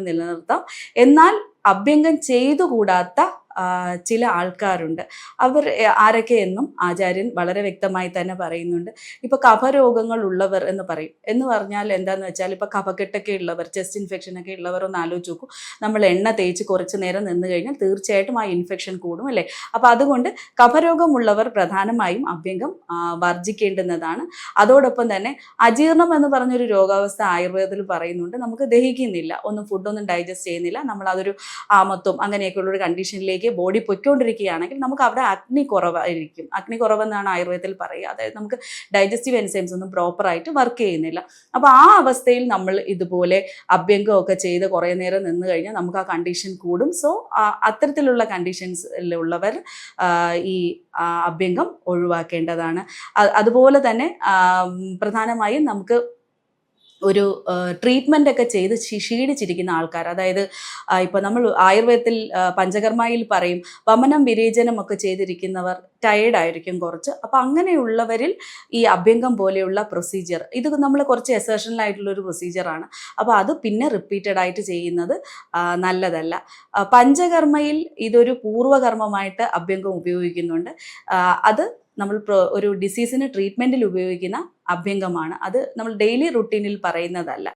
നിലനിർത്താം. എന്നാൽ അഭ്യംഗം ചെയ്തുകൂടാത്ത ചില ആൾക്കാരുണ്ട്. അവർ ആരൊക്കെയെന്നും ആചാര്യൻ വളരെ വ്യക്തമായി തന്നെ പറയുന്നുണ്ട്. ഇപ്പോൾ കഫരോഗങ്ങൾ ഉള്ളവർ എന്ന് പറയും. എന്ന് പറഞ്ഞാൽ എന്താണെന്ന് വെച്ചാൽ ഇപ്പോൾ കഫക്കെട്ടൊക്കെ ഉള്ളവർ, ചെസ്റ്റ് ഇൻഫെക്ഷനൊക്കെ ഉള്ളവർ ഒന്ന് ആലോചിച്ച് നോക്കൂ. നമ്മൾ എണ്ണ തേച്ച് കുറച്ച് നേരം നിന്ന് കഴിഞ്ഞാൽ തീർച്ചയായിട്ടും ആ ഇൻഫെക്ഷൻ കൂടും അല്ലേ? അപ്പോൾ അതുകൊണ്ട് കഫരോഗമുള്ളവർ പ്രധാനമായും അഭ്യംഗം വർജിക്കേണ്ടുന്നതാണ്. അതോടൊപ്പം തന്നെ അജീർണം എന്ന് പറഞ്ഞൊരു രോഗാവസ്ഥ ആയുർവേദത്തിൽ പറയുന്നുണ്ട്. നമുക്ക് ദഹിക്കുന്നില്ല, ഫുഡൊന്നും ഡൈജസ്റ്റ് ചെയ്യുന്നില്ല, നമ്മൾ അതൊരു ആമത്വം അങ്ങനെയൊക്കെയുള്ളൊരു കണ്ടീഷനിലേക്ക് ബോഡി പൊയ്ക്കൊണ്ടിരിക്കുകയാണെങ്കിൽ നമുക്ക് അവിടെ അഗ്നി കുറവായിരിക്കും. അഗ്നി കുറവെന്നാണ് ആയുർവേദത്തിൽ പറയുക. അതായത് നമുക്ക് ഡൈജസ്റ്റീവ് എൻസൈംസ് ഒന്നും പ്രോപ്പറായിട്ട് വർക്ക് ചെയ്യുന്നില്ല. അപ്പോൾ ആ അവസ്ഥയിൽ നമ്മൾ ഇതുപോലെ അഭ്യംഗമൊക്കെ ചെയ്ത് കുറേ നേരം നിന്ന് കഴിഞ്ഞാൽ നമുക്ക് ആ കണ്ടീഷൻ കൂടും. സോ അത്തരത്തിലുള്ള കണ്ടീഷൻസിലുള്ളവർ ഈ അഭ്യംഗം ഒഴിവാക്കേണ്ടതാണ്. അതുപോലെ തന്നെ പ്രധാനമായും നമുക്ക് ഒരു ട്രീറ്റ്മെൻ്റ് ഒക്കെ ചെയ്ത് ക്ഷീണിച്ചിരിക്കുന്ന ആൾക്കാർ, അതായത് ഇപ്പോൾ നമ്മൾ ആയുർവേദത്തിൽ പഞ്ചകർമ്മയിൽ പറയും വമനം വിരേചനം ഒക്കെ ചെയ്തിരിക്കുന്നവർ ടയേർഡായിരിക്കും കുറച്ച്. അപ്പോൾ അങ്ങനെയുള്ളവരിൽ ഈ അഭ്യംഗം പോലെയുള്ള പ്രൊസീജിയർ, ഇത് നമ്മൾ കുറച്ച് എസേഷണൽ ആയിട്ടുള്ളൊരു പ്രൊസീജിയറാണ്. അപ്പോൾ അത് പിന്നെ റിപ്പീറ്റഡ് ആയിട്ട് ചെയ്യുന്നത് നല്ലതല്ല. പഞ്ചകർമ്മയിൽ ഇതൊരു പൂർവ്വകർമ്മമായിട്ട് അഭ്യംഗം ഉപയോഗിക്കുന്നുണ്ട്. അത് നമ്മൾ ഒരു ഡിസീസിന് ട്രീറ്റ്മെൻറ്റിൽ ഉപയോഗിക്കുന്ന അഭ്യംഗമാണ്. അത് നമ്മൾ ഡെയിലി റുട്ടീനിൽ പറയുന്നതല്ല.